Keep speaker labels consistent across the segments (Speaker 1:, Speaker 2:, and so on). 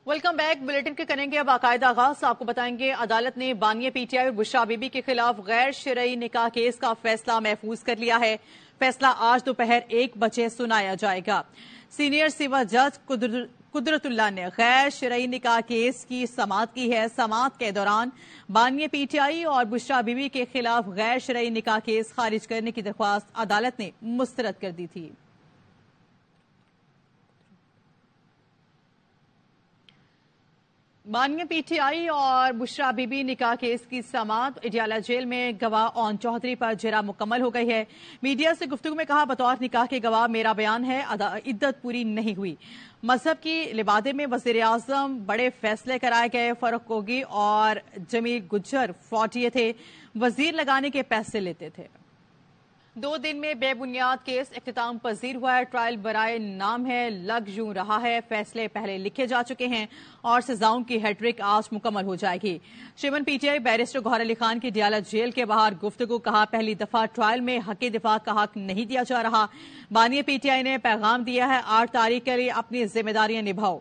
Speaker 1: Welcome back. Bulletin کے کریں گے باقاعدہ آغاز. آپ کو بتائیں گے عدالت نے بانیہ پی ٹی آئی اور بشرا بی بی کے خلاف غیر شرعی نکاح کیس کا فیصلہ محفوظ کر لیا ہے. فیصلہ آج دوپہر 1 بجے سنایا جائے گا. سینئر سول جج قدرت اللہ نے غیر شرعی نکاح کیس کی سماعت کی ہے. سماعت کے دوران بانیہ پی ٹی آئی اور بشرا بی بی کے خلاف غیر شرعی نکاح کیس خارج کرنے کی درخواست عدالت نے مسترد کر دی تھی. بانیہ پی ٹی آئی اور بشرا بی بی نکاح کیس کی سماعت اڈیالہ جیل میں گواہ اون چوہدری پر جرا مکمل ہو گئی ہے. میڈیا سے گفتگو میں کہا بطور نکاح کے گواہ میرا بیان ہے عدت پوری نہیں ہوئی. مذہب کی لبادے میں وزیر اعظم بڑے فیصلے کرائے گئے. فاروق کوگی اور جمیل گجر فوٹیے تھے. وزیر لگانے کے پیسے لیتے تھے. 2 دن میں بے بنیاد کیس اختتام پذیر ہوا ہے. ٹرائل برائے نام ہے لگ یوں رہا ہے. فیصلے پہلے لکھے جا چکے ہیں اور سزاؤں کی ہیٹرک آج مکمل ہو جائے گی. Chairman P T I barrister Gohar Ali Khan کی اڈیالہ جیل کے باہر گفتگو. کہا پہلی دفعہ ٹرائل میں حق دفاع کا حق نہیں دیا جا رہا. بانیہ پی ٹی آئی نے پیغام دیا ہے 8 تاریخ کے لیے اپنی ذمہ داریاں نبھاؤ.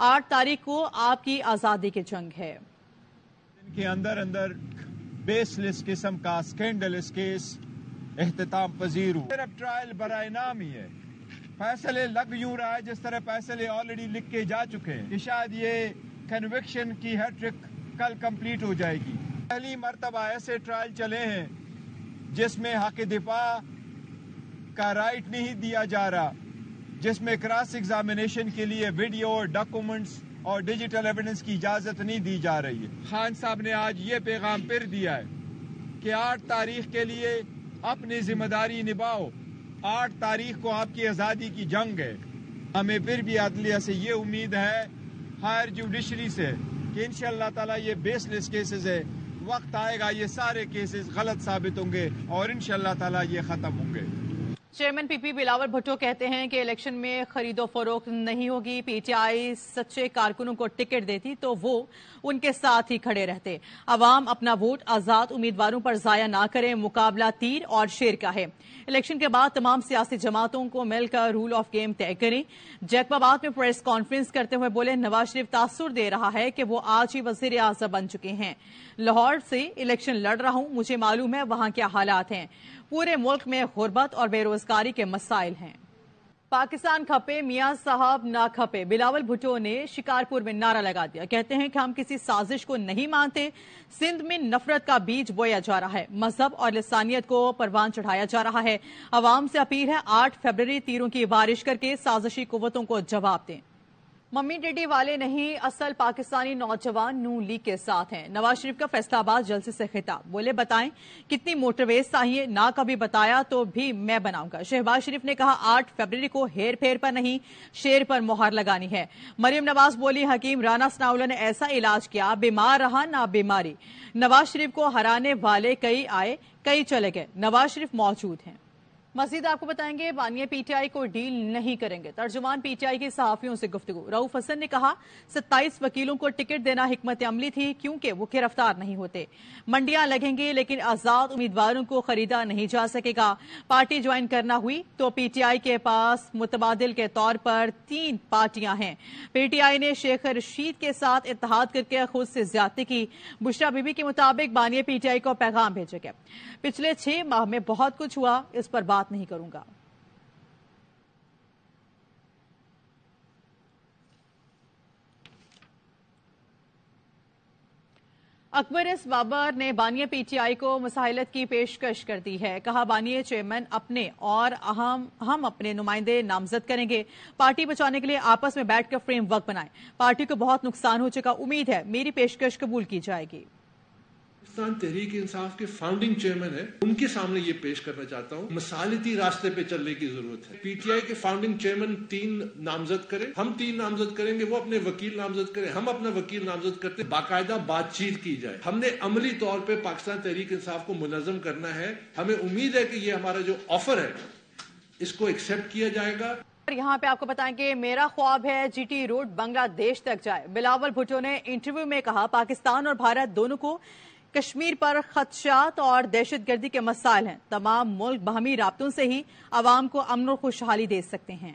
Speaker 1: 8 تاریخ کو آپ کی آزادی کی جنگ ہے.
Speaker 2: ان کے اندر بیس لیس قسم کا سکینڈلس کیس اختتام پذیر ہو. صرف ٹرائل برائے نام ہی ہے. فیصلے لگ یوں رہا ہے جس طرح فیصلے آلریڈی لکھ کے جا چکے ہیں کہ شاید یہ کنوکشن کی ہیٹرک کل کمپلیٹ ہو جائے گی. پہلی مرتبہ ایسے ٹرائل چلے ہیں جس میں حق دفاع کا رائٹ نہیں دیا جا رہا, جس میں کراس ایگزامینیشن کے لیے ویڈیو اور ڈاکومنٹس اور ڈیجیٹل ایویڈنس کی اجازت نہیں دی جا رہی ہے. خان صاحب نے آج یہ پیغام پھر دیا ہے کہ 8 تاریخ کے لیے اپنی ذمہ داری نبھاؤ. 8 تاریخ کو آپ کی آزادی کی جنگ ہے. ہمیں پھر بھی عدلیہ سے یہ امید ہے, ہائر جوڈیشری سے, کہ انشاءاللہ تعالی یہ بیس لیس کیسز ہے. وقت آئے گا یہ سارے کیسز غلط ثابت ہوں گے اور انشاءاللہ تعالی یہ ختم ہوں گے.
Speaker 1: چیئرمین پی پی بلاول بھٹو کہتے ہیں کہ الیکشن میں خرید و فروخت نہیں ہوگی. پی ٹی آئی سچے کارکنوں کو ٹکٹ دیتی تو وہ ان کے ساتھ ہی کھڑے رہتے. عوام اپنا ووٹ آزاد امیدواروں پر ضائع نہ کریں. مقابلہ تیر اور شیر کا ہے. الیکشن کے بعد تمام سیاسی جماعتوں کو مل کر رول آف گیم طے کریں. جیکب آباد میں پریس کانفرنس کرتے ہوئے بولے نواز شریف تاثر دے رہا ہے کہ وہ آج ہی وزیر اعظم بن چکے ہیں. لاہور سے الیکشن لڑ رہا ہوں, مجھے معلوم ہے وہاں کیا حالات ہیں. پورے ملک میں غربت اور بے روزگاری کے مسائل ہیں. پاکستان کھپے میاں صاحب نہ کھپے. بلاول بھٹو نے شکارپور میں نعرہ لگا دیا. کہتے ہیں کہ ہم کسی سازش کو نہیں مانتے. سندھ میں نفرت کا بیج بویا جا رہا ہے. مذہب اور لسانیت کو پروان چڑھایا جا رہا ہے. عوام سے اپیل ہے 8 فروری تیروں کی بارش کر کے سازشی قوتوں کو جواب دیں. ممی ڈیڈی والے نہیں, اصل پاکستانی نوجوان نون لیگ کے ساتھ ہیں. نواز شریف کا فیصلہ آباد جلسے سے خطاب. بولے بتائیں کتنی موٹر ویز چاہیے, نہ کبھی بتایا تو بھی میں بناؤں گا. شہباز شریف نے کہا 8 فروری کو ہیر پھیر پر نہیں شیر پر مہر لگانی ہے. مریم نواز بولی حکیم رانا ثناءاللہ نے ایسا علاج کیا بیمار رہا نہ بیماری. نواز شریف کو ہرانے والے کئی آئے کئی چلے گئے. نواز شریف موجود ہیں. مزید آپ کو بتائیں گے بانیہ پی ٹی آئی کو ڈیل نہیں کریں گے. ترجمان پی ٹی آئی کی صحافیوں سے گفتگو. رؤف حسن نے کہا 27 وکیلوں کو ٹکٹ دینا حکمت عملی تھی کیونکہ وہ گرفتار نہیں ہوتے. منڈیاں لگیں گی لیکن آزاد امیدواروں کو خریدا نہیں جا سکے گا. پارٹی جوائن کرنا ہوئی تو پی ٹی آئی کے پاس متبادل کے طور پر 3 پارٹیاں ہیں. پی ٹی آئی نے شیخ رشید کے ساتھ اتحاد کر کے خود سے زیادتی کی. بشرا بی بی کے مطابق بانیہ پی ٹی آئی کو پیغام بھیجے گئے پچھلے 6 ماہ میں بہت کچھ ہوا, اس پر بات نہیں کروں گا. اکبرس بابر نے بانیہ پی ٹی آئی کو مساحلت کی پیشکش کر دی ہے. کہا بانیہ چیئرمین اپنے اور ہم اپنے نمائندے نامزد کریں گے. پارٹی بچانے کے لیے آپس میں بیٹھ کر فریم ورک بنائیں. پارٹی کو بہت نقصان ہو چکا, امید ہے میری پیشکش قبول کی جائے گی.
Speaker 3: پاکستان تحریک انصاف کے فاؤنڈنگ چیئرمین ہے, ان کے سامنے یہ پیش کرنا چاہتا ہوں مسالتی راستے پہ چلنے کی ضرورت ہے. پی ٹی آئی کے فاؤنڈنگ چیئرمین 3 نامزد کریں, ہم 3 نامزد کریں گے, وہ اپنے وکیل نامزد کریں, ہم اپنا وکیل نامزد کرتے, باقاعدہ بات چیت کی جائے. ہم نے عملی طور پہ پاکستان تحریک انصاف کو منظم کرنا ہے. ہمیں امید ہے کہ یہ ہمارا جو آفر ہے اس کو ایکسپٹ کیا جائے گا.
Speaker 1: یہاں پہ آپ کو بتائیں کہ میرا خواب ہے جی ٹی روڈ بنگلہ دیش تک جائے. بلاول بھٹو نے انٹرویو میں کہا پاکستان اور بھارت دونوں کو کشمیر پر خدشات اور دہشت گردی کے مسائل ہیں. تمام ملک باہمی رابطوں سے ہی عوام کو امن و خوشحالی دے سکتے ہیں.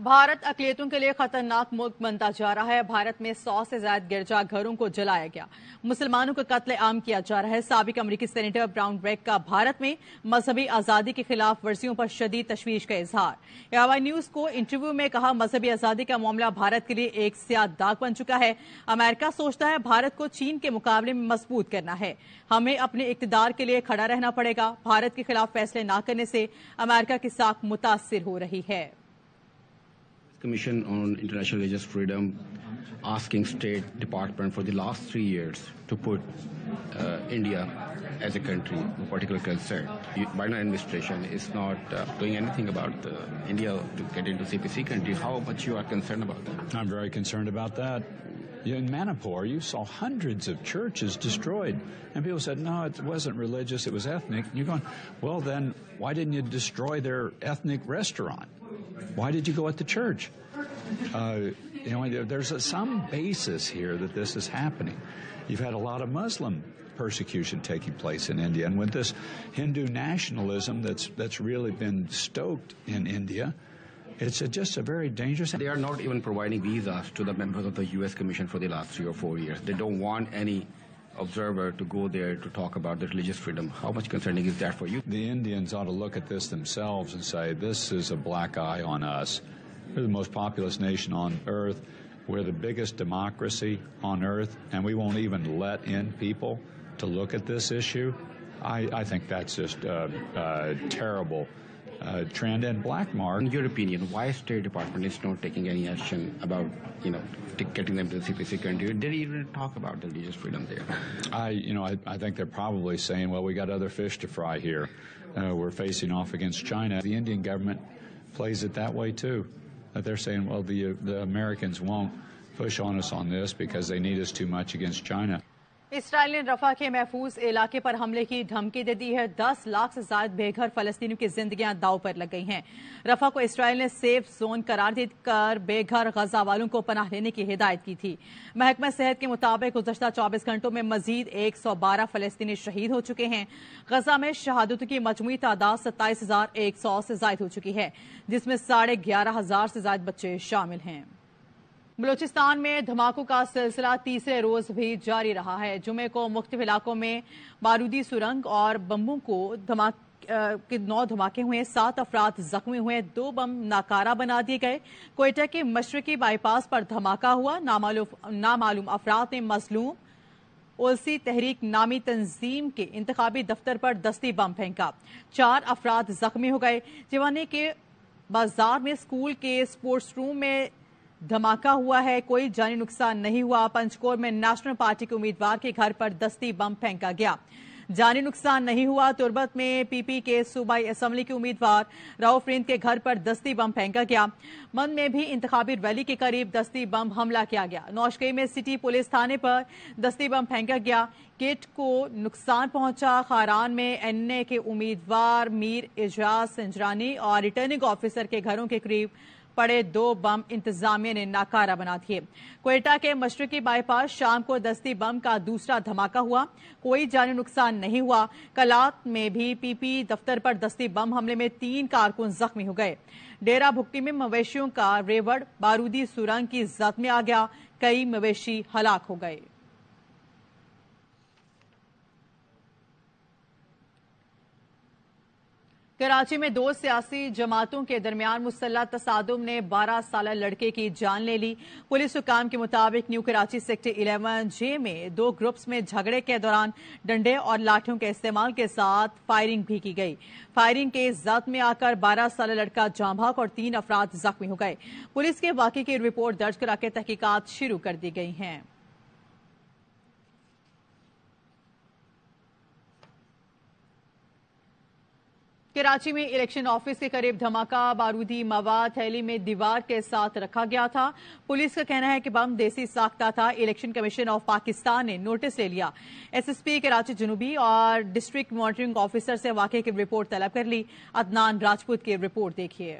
Speaker 1: بھارت اقلیتوں کے لیے خطرناک ملک بنتا جا رہا ہے. بھارت میں 100 سے زائد گرجا گھروں کو جلایا گیا. مسلمانوں کا قتل عام کیا جا رہا ہے. سابق امریکی سینیٹر براؤن بریک کا بھارت میں مذہبی آزادی کی خلاف ورزیوں پر شدید تشویش کا اظہار. AY نیوز کو انٹرویو میں کہا مذہبی آزادی کا معاملہ بھارت کے لیے ایک سیاہ داغ بن چکا ہے. امریکہ سوچتا ہے بھارت کو چین کے مقابلے میں مضبوط کرنا ہے. ہمیں اپنے اقتدار کے لیے کھڑا رہنا پڑے گا. بھارت کے خلاف فیصلے نہ کرنے سے امریکہ کی ساکھ متاثر ہو رہی ہے.
Speaker 4: Commission on International Religious Freedom asking State Department for the last 3 years to put India as a country of particular concern. Biden administration is not doing anything about India to get into CPC country. How much you are concerned about that?
Speaker 5: I'm very concerned about that. In Manipur, you saw hundreds of churches destroyed. And people said, no, it wasn't religious, it was ethnic. And you're going, well, then why didn't you destroy their ethnic restaurant? Why did you go at the church? There's some basis here that this is happening. You've had a lot of Muslim persecution taking place in India. And with this Hindu nationalism that's really been stoked in India, it's just a very dangerous...
Speaker 4: They are not even providing visas to the members of the U.S. Commission for the last 3 or 4 years. They don't want any observer to go there to talk about the religious freedom. How much concerning is that for you?
Speaker 5: The Indians ought to look at this themselves and say, this is a black eye on us. We're the most populous nation on earth. We're the biggest democracy on earth, and we won't even let in people to look at this issue. I think that's just a terrible trend and black mark.
Speaker 4: In your opinion, why State Department is not taking any action about, getting them to the CPC country? Did they even talk about the religious freedom there?
Speaker 5: I think they're probably saying, well, we got other fish to fry here. We're facing off against China. The Indian government plays it that way too. They're saying, well, the Americans won't push on us on this because they need us too much against China.
Speaker 1: اسرائیل نے Rafah کے محفوظ علاقے پر حملے کی دھمکی دے دی ہے. 10 لاکھ سے زائد بے گھر فلسطینیوں کی زندگیاں داؤ پر لگ گئی ہیں. رفح کو اسرائیل نے سیف زون قرار دے کر بے گھر غزہ والوں کو پناہ لینے کی ہدایت کی تھی. محکمہ صحت کے مطابق گزشتہ 24 گھنٹوں میں مزید 112 فلسطینی شہید ہو چکے ہیں. غزہ میں شہادتوں کی مجموعی تعداد 27,100 سے زائد ہو چکی ہے، جس میں 11,500 سے زائد بچے شامل ہیں. بلوچستان میں دھماکوں کا سلسلہ تیسرے روز بھی جاری رہا ہے. جمعے کو مختلف علاقوں میں بارودی سرنگ اور بمبوں کو 9 دھماکے ہوئے. 7 افراد زخمی ہوئے. 2 بم ناکارہ بنا دیے گئے. کوئٹہ کے مشرقی بائی پاس پر دھماکہ ہوا. نامعلوم افراد نے مظلوم اولسی تحریک نامی تنظیم کے انتخابی دفتر پر دستی بم پھینکا. 4 افراد زخمی ہو گئے. جوانی کے بازار میں اسکول کے اسپورٹس روم میں دھماکہ ہوا ہے. کوئی جانی نقصان نہیں ہوا. پنچکور میں نیشنل پارٹی کے امیدوار کے گھر پر دستی بم پھینکا گیا. جانی نقصان نہیں ہوا. تربت میں PP کے صوبائی اسمبلی کے امیدوار راؤف ریند کے گھر پر دستی بم پھینکا گیا. مند میں بھی انتخابی ریلی کے قریب دستی بم حملہ کیا گیا. نوشکئی میں سٹی پولیس تھانے پر دستی بم پھینکا گیا. کٹ کو نقصان پہنچا. خاران میں NA کے امیدوار میر اجاز سنجرانی اور ریٹرننگ آفیسر کے گھروں کے قریب پڑے 2 بم انتظامیہ نے ناکارہ بنا دیے. کوئٹہ کے مشرقی بائی پاس شام کو دستی بم کا دوسرا دھماکہ ہوا. کوئی جانی نقصان نہیں ہوا. کلات میں بھی PP دفتر پر دستی بم حملے میں 3 کارکن زخمی ہو گئے. ڈیرہ بھگٹی میں مویشیوں کا ریوڑ بارودی سرنگ کی زد میں آ گیا. کئی مویشی ہلاک ہو گئے. کراچی میں 2 سیاسی جماعتوں کے درمیان مسلح تصادم نے 12 سالہ لڑکے کی جان لے لی. پولیس حکام کے مطابق نیو کراچی سیکٹر 11J میں 2 گروپس میں جھگڑے کے دوران ڈنڈے اور لاٹھیوں کے استعمال کے ساتھ فائرنگ بھی کی گئی. فائرنگ کے زد میں آ کر 12 سالہ لڑکا جاں بحق اور 3 افراد زخمی ہو گئے. پولیس کے واقعے کی رپورٹ درج کرا کے تحقیقات شروع کر دی گئی ہیں. کراچی میں الیکشن آفس کے قریب دھماکہ. بارودی مواد تھیلی میں دیوار کے ساتھ رکھا گیا تھا. پولیس کا کہنا ہے کہ بم دیسی ساختہ تھا. الیکشن کمیشن آف پاکستان نے نوٹس لے لیا. SSP کراچی جنوبی اور ڈسٹرکٹ مانیٹرنگ آفیسر سے واقعے کی رپورٹ طلب کر لی. عدنان راجپوت کی رپورٹ دیکھیے.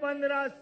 Speaker 6: 15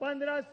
Speaker 6: 15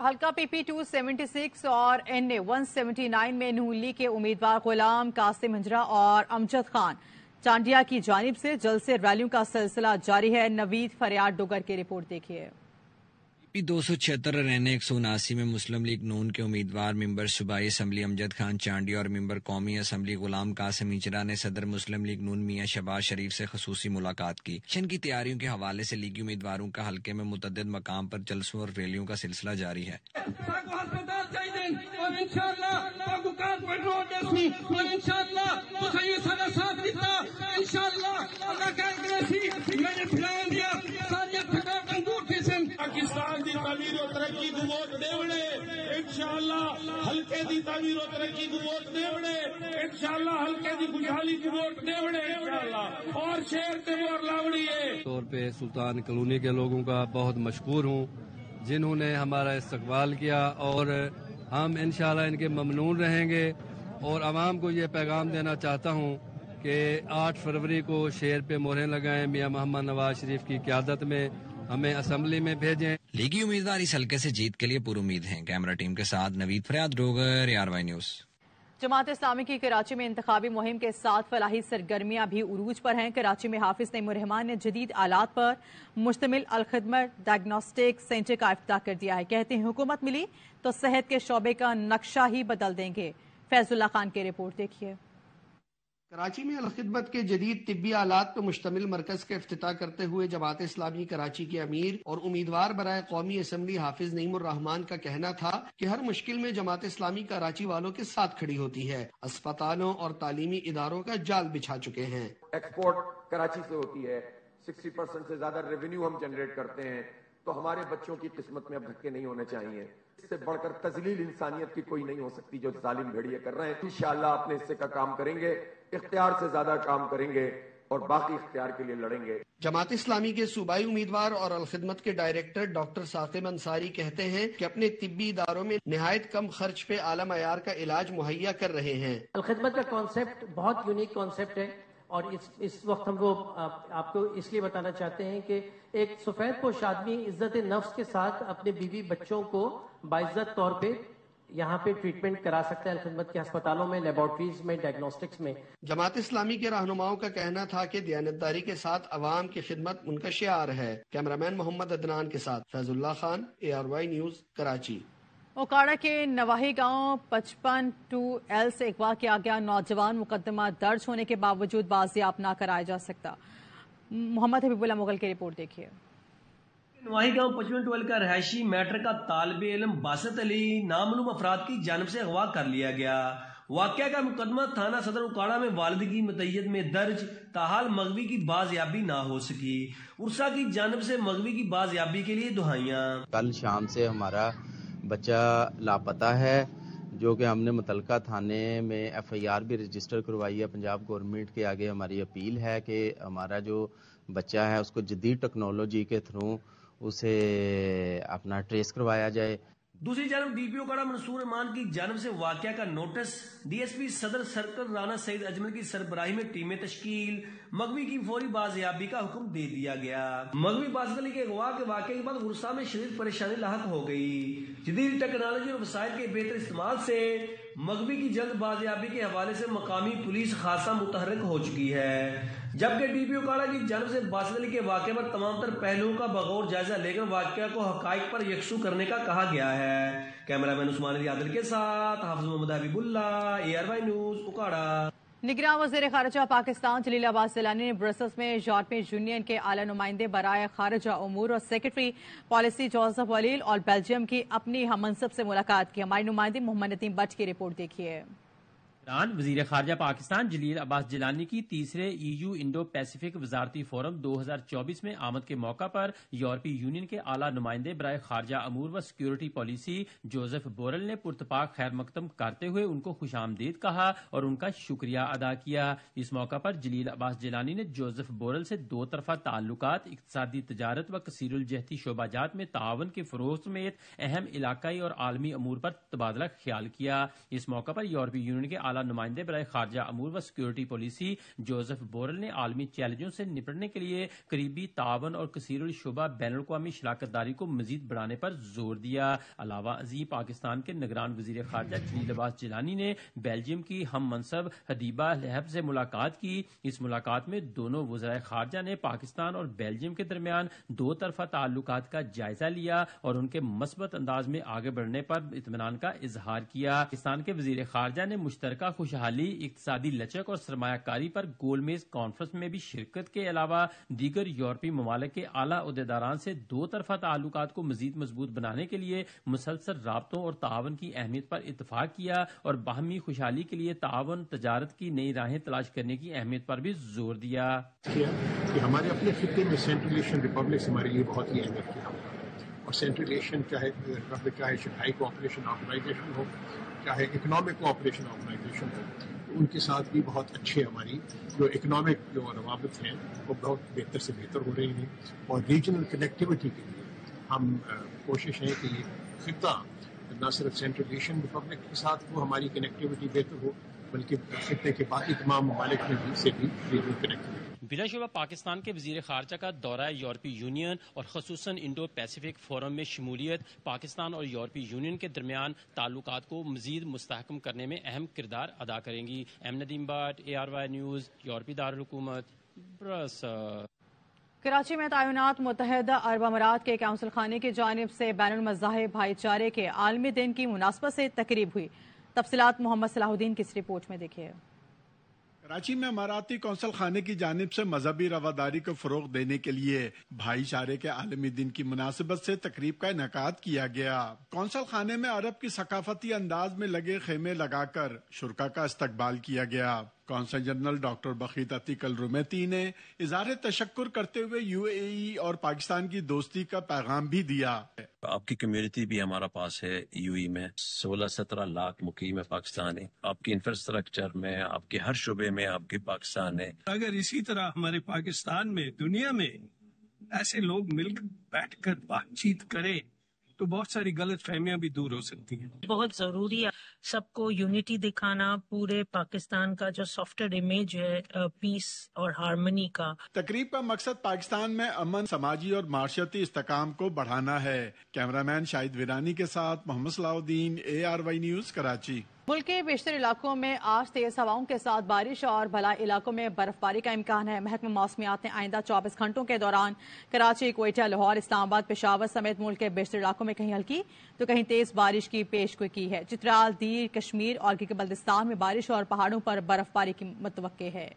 Speaker 1: حلقہ پی پی 276 اور NA 179 میں نون لیگ کے امیدوار غلام قاسم ہنجرا اور امجد خان چانڈیا کی جانب سے جلد سے ریلیوں کا سلسلہ جاری ہے. نوید فریاد ڈوگر کی رپورٹ دیکھیے.
Speaker 7: پی 276 اور NA 179 میں مسلم لیگ نون کے امیدوار ممبر صوبائی اسمبلی امجد خان چانڈیا اور ممبر قومی اسمبلی غلام قاسم ہنجرا نے صدر مسلم لیگ نون میاں شہباز شریف سے خصوصی ملاقات کی. الیکشن کی تیاریوں کے حوالے سے لیگی امیدواروں کا حلقے میں متعدد مقام پر جلسوں اور ریلیوں کا سلسلہ جاری ہے.
Speaker 8: پاکستان دی تعمیر و ترقی کو ووٹ دیوڑے انشاءاللہ ہلکے دی تعمیر و ترقی کو ووٹ دیوڑے انشاءاللہ ہلکے دی خوشحالی کو ووٹ دیوڑے انشاءاللہ اور شہر تے ووٹ لاوڑی ہے. طور پہ سلطان کالونی کے لوگوں کا بہت مشکور ہوں جنہوں نے ہمارا استقبال کیا اور ہم انشاءاللہ ان کے ممنون رہیں گے اور عوام کو یہ پیغام دینا چاہتا ہوں کہ 8 فروری کو شہر پہ مہریں لگائیں, میاں محمد نواز شریف کی قیادت میں ہمیں اسمبلی میں بھیجیں.
Speaker 7: لیگی امیدوار اس حلقے سے جیت کے لیے پر امید ہیں. کیمرہ ٹیم کے ساتھ نوید فریاد ڈوگر, ARY نیوز.
Speaker 1: جماعت اسلامی کی کراچی میں انتخابی مہم کے ساتھ فلاحی سرگرمیاں بھی عروج پر ہیں. کراچی میں حافظ نعیم الرحمان نے جدید آلات پر مشتمل الخدمت ڈائگنوسٹک سینٹر کا افتتاح کر دیا ہے. کہتے ہیں حکومت ملی تو صحت کے شعبے کا نقشہ ہی بدل دیں گے. فیض اللہ خان کی رپورٹ دیکھیے.
Speaker 9: کراچی میں الخدمت کے جدید طبی آلات پر مشتمل مرکز کا افتتاح کرتے ہوئے جماعت اسلامی کراچی کے امیر اور امیدوار برائے قومی اسمبلی حافظ نعیم الرحمان کا کہنا تھا کہ ہر مشکل میں جماعت اسلامی کراچی والوں کے ساتھ کھڑی ہوتی ہے. اسپتالوں اور تعلیمی اداروں کا جال بچھا چکے ہیں.
Speaker 10: ایکسپورٹ کراچی سے ہوتی ہے, 60% سے زیادہ ریونیو ہم جنریٹ کرتے ہیں, تو ہمارے بچوں کی قسمت میں اب دھکے نہیں ہونے چاہیے. اس سے بڑھ کر تذلیل انسانیت کی کوئی نہیں ہو سکتی جو ظالم بھیڑیے کر رہے ہیں. انشاءاللہ اپنے حصے کا کام کریں گے, اختیار سے زیادہ کام کریں گے اور باقی اختیار کے لیے لڑیں گے.
Speaker 9: جماعت اسلامی کے صوبائی امیدوار اور الخدمت کے ڈائریکٹر ڈاکٹر ثاقب انصاری کہتے ہیں کہ اپنے طبی اداروں میں نہایت کم خرچ پہ اعلی معیار کا علاج مہیا کر رہے ہیں.
Speaker 11: الخدمت کا کانسیپٹ بہت یونیک کانسیپٹ ہے اور اس وقت ہم وہ آپ کو اس لیے بتانا چاہتے ہیں کہ ایک سفید پوش آدمی عزت نفس کے ساتھ اپنے بیوی بچوں کو باعزت طور پہ یہاں پہ ٹریٹمنٹ کرا سکتا ہے الخدمت کے ہسپتالوں میں, لیبارٹریز میں, ڈائگنوسٹکس میں.
Speaker 9: جماعت اسلامی کے رہنماؤں کا کہنا تھا کہ دیانتداری کے ساتھ عوام کی خدمت ان کا شعار ہے. کیمرامین محمد عدنان کے ساتھ فیض اللہ خان, ARY نیوز, کراچی.
Speaker 1: اوکاڑا کے نواحی گاؤں 55-2L سے اغوا کیا گیا نوجوان مقدمہ درج ہونے کے باوجود بازیاب نہ کرایا جا سکتا. محمد حبیب اللہ مغل کی رپورٹ دیکھیے.
Speaker 12: نواحی گاؤں 55-2L کا رہائشی میٹر کا طالب علم باسط علی نامعلوم افراد کی جانب سے اغوا کر لیا گیا. واقعہ کا مقدمہ تھانہ صدر اوکاڑا میں والد کی متعید میں درج, تاحال مغوی کی بازیابی نہ ہو سکی. ارسا کی جانب سے مغوی کی بازیابی کے لیے دہائیاں.
Speaker 13: کل شام سے ہمارا بچہ لاپتہ ہے, جو کہ ہم نے متعلقہ تھانے میں FIR بھی رجسٹر کروائی ہے. پنجاب گورنمنٹ کے آگے ہماری اپیل ہے کہ ہمارا جو بچہ ہے اس کو جدید ٹیکنالوجی کے تھرو اسے اپنا ٹریس کروایا جائے.
Speaker 12: دوسری جانب DPO اوکاڑا منصور امان کی جانب سے واقعہ کا نوٹس, DSP صدر سرکل رانا سعید اجمل کی سربراہی میں ٹیمیں تشکیل, مغوی کی فوری بازیابی کا حکم دے دیا گیا. مغوی باسط علی کے اغوا کے واقعے کے بعد ورثاء میں شدید پریشانی لاحق ہو گئی. جدید ٹیکنالوجی اور وسائل کے بہتر استعمال سے مغوی کی جلد بازیابی کے حوالے سے مقامی پولیس خاصا متحرک ہو چکی ہے, جبکہ DPO اوکاڑا کی جانب سے باسط علی کے واقعے پر تمام تر پہلوؤں کا بغور جائزہ لے کر واقعہ کو حقائق پر یکسو کرنے کا کہا گیا ہے. کیمرہ مین عثمان علی عادل کے ساتھ حافظ محمد حبیب اللہ, ARY نیوز, اوکاڑا.
Speaker 1: نگراں وزیر خارجہ پاکستان جلیل عباس جیلانی نے برسلز میں یورپی یونین کے اعلی نمائندے برائے خارجہ امور اور سیکرٹری پالیسی جوزف ولیل اور بیلجیم کی اپنی ہم منصب سے ملاقات کی. ہماری نمائندے محمد ندیم بٹ کی رپورٹ دیکھیے.
Speaker 14: وزیر خارجہ پاکستان جلیل عباس جیلانی کی تیسرے EU انڈو پیسیفک وزارتی فورم 2024 میں آمد کے موقع پر یورپی یونین کے اعلیٰ نمائندے برائے خارجہ امور و سیکورٹی پالیسی جوزف بورل نے پرتپاک خیر مقدم کرتے ہوئے ان کو خوش آمدید کہا اور ان کا شکریہ ادا کیا. اس موقع پر جلیل عباس جیلانی نے جوزف بورل سے 2 طرفہ تعلقات, اقتصادی تجارت و کثیر الجہتی شعبہ جات میں تعاون کے فروغ سمیت اہم علاقائی اور عالمی امور پر تبادلہ خیال کیا. اس موقع پر یورپی یونین کے اعلیٰ نمائندے برائے خارجہ امور و سیکورٹی پالیسی جوزف بورل نے عالمی چیلنجوں سے نپٹنے کے لیے قریبی تعاون اور کثیر الشعبہ بین الاقوامی شراکت داری کو مزید بڑھانے پر زور دیا۔ علاوہ ازیں پاکستان کے نگران وزیر خارجہ جلیل عباس جیلانی نے بیلجیم کی ہم منصب حدیبہ لہب سے ملاقات کی۔ اس ملاقات میں دونوں وزرائے خارجہ نے پاکستان اور بیلجیم کے درمیان دو طرفہ تعلقات کا جائزہ لیا اور ان کے مثبت انداز میں آگے بڑھنے پر اطمینان کا اظہار کیا۔ پاکستان کے وزیر خارجہ نے مشترکہ خوشحالی، اقتصادی لچک اور سرمایہ کاری پر گول میز کانفرنس میں بھی شرکت کے علاوہ دیگر یورپی ممالک کے اعلیٰ عہدیداران سے دو طرفہ تعلقات کو مزید مضبوط بنانے کے لیے مسلسل رابطوں اور تعاون کی اہمیت پر اتفاق کیا اور باہمی خوشحالی کے لیے تعاون، تجارت کی نئی راہیں تلاش کرنے کی اہمیت پر بھی زور دیا
Speaker 15: کہ ہمارے اپنے خطے میں سینٹرل ایشین ریپبلکس ہمارے لیے بہت ہی اہمیت کی اور سینٹرل ایشین چاہے شنگھائی کوآپریشن آرگنائزیشن ہو، چاہے اکنامک کوآپریشن آرگنائزیشن ہو، ان کے ساتھ بھی بہت اچھے ہماری جو اکنامک جو روابط ہیں وہ بہت بہتر سے بہتر ہو رہی ہیں اور ریجنل کنیکٹیوٹی کے لیے ہم کوشش ہے کہ یہ خطہ نہ صرف سینٹرل ایشین ریپبلک کے ساتھ وہ ہماری کنیکٹیوٹی بہتر ہو بلکہ خطے کے باقی تمام ممالک میں بھی سے بھی ریجنل کنیکٹیوٹی۔
Speaker 14: بلا شبہ پاکستان کے وزیر خارجہ کا دورہ یورپی یونین اور خصوصاً انڈو پیسیفک فورم میں شمولیت پاکستان اور یورپی یونین کے درمیان تعلقات کو مزید مستحکم کرنے میں اہم کردار ادا کریں گی۔ M Nadeem Butt, ARY news, یورپی دارالحکومت برسل۔
Speaker 1: کراچی میں تعینات متحدہ عرب امارات کے کونسل خانے کی جانب سے بین المذاہب بھائی چارے کے عالمی دن کی مناسبت سے تقریب ہوئی۔ تفصیلات محمد صلاح الدین کی اس رپورٹ میں دیکھیے۔
Speaker 16: کراچی میں اماراتی کونسل خانے کی جانب سے مذہبی رواداری کو فروغ دینے کے لیے بھائی چارے کے عالمی دن کی مناسبت سے تقریب کا انعقاد کیا گیا۔ کونسل خانے میں عرب کی ثقافتی انداز میں لگے خیمے لگا کر شرکا کا استقبال کیا گیا۔ کونسل جنرل ڈاکٹر بخیت عتیق الرمیتی نے اظہار تشکر کرتے ہوئے UAE اور پاکستان کی دوستی کا پیغام بھی دیا۔
Speaker 17: آپ کی کمیونٹی بھی ہمارا پاس ہے UAE میں، 16-17 لاکھ مقیم ہے پاکستان ہے، آپ کی انفراسٹرکچر میں، آپ کے ہر شعبے میں آپ کے پاکستان ہے۔
Speaker 18: اگر اسی طرح ہمارے پاکستان میں دنیا میں ایسے لوگ مل کر بیٹھ کر بات چیت کریں تو بہت ساری غلط فہمیاں بھی دور ہو سکتی ہیں۔
Speaker 19: بہت ضروری ہے سب کو یونٹی دکھانا، پورے پاکستان کا جو سافٹ ویئر امیج ہے پیس اور ہارمنی کا۔
Speaker 16: تقریب کا مقصد پاکستان میں امن، سماجی اور معاشرتی استحکام کو بڑھانا ہے۔ کیمرہ مین شاہد ویرانی کے ساتھ محمد صلاح الدین، ARY نیوز، کراچی۔
Speaker 1: ملک کے بیشتر علاقوں میں آج تیز ہواؤں کے ساتھ بارش اور بھلائی علاقوں میں برف باری کا امکان ہے۔ محکمہ موسمیات نے آئندہ 24 گھنٹوں کے دوران کراچی، کوئٹہ، لاہور، اسلام آباد، پشاور سمیت ملک کے بیشتر علاقوں میں کہیں ہلکی تو کہیں تیز بارش کی پیشگوئی کی ہے۔ چترال، دیر، کشمیر اور گلگت بلتستان میں بارش اور پہاڑوں پر برف باری کی متوقع ہے۔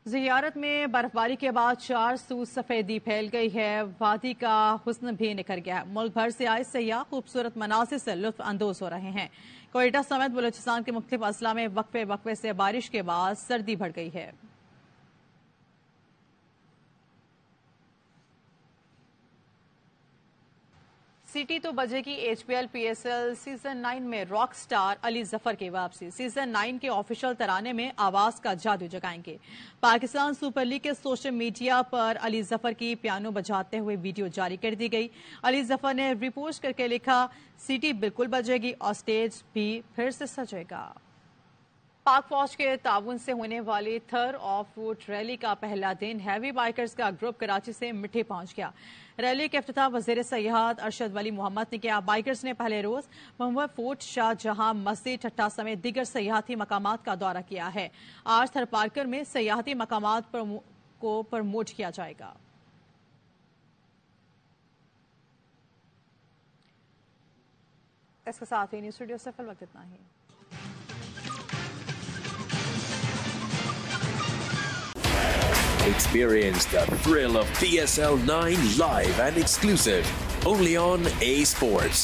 Speaker 1: زیارت میں برف باری کے بعد 4 سو سفیدی پھیل گئی ہے، وادی کا حسن بھی نکھر گیا ہے۔ ملک بھر سے آئے سیاح خوبصورت مناظر سے لطف اندوز ہو رہے ہیں۔ کوئٹہ سمیت بلوچستان کے مختلف اضلاع میں وقفے سے بارش کے بعد سردی بڑھ گئی ہے۔ سٹی تو بجے کی HPL PSL سیزن 9 میں راک سٹار علی ظفر کی واپسی۔ سیزن 9 کے آفیشل ترانے میں آواز کا جادو جگائیں گے۔ پاکستان سپر لیگ کے سوشل میڈیا پر علی ظفر کی پیانو بجاتے ہوئے ویڈیو جاری کر دی گئی۔ علی ظفر نے ریپوسٹ کر کے لکھا، سٹی بالکل بجے گی اور سٹیج بھی پھر سے سجے گا۔ پاک فوج کے تعاون سے ہونے والی تھر آف روڈ ریلی کا پہلا دن ہیوی بائکرز کا گروپ کراچی سے مٹھی پہنچ گیا۔ ریلی کا افتتاح وزیر سیاحت ارشد ولی محمد نے کیا۔ بائکرز نے پہلے روز محمد فورٹ، شاہ جہاں مسجد، ٹھٹا سمیت دیگر سیاحتی مقامات کا دورہ کیا ہے۔ آج تھر پارکر میں سیاحتی مقامات کو پروموٹ کیا جائے گا۔ اس کے ساتھ ہی نیوز اسٹوڈیو سے فی الوقت اتنا ہی۔
Speaker 20: Experience the thrill of PSL 9 live and exclusive only on A Sports.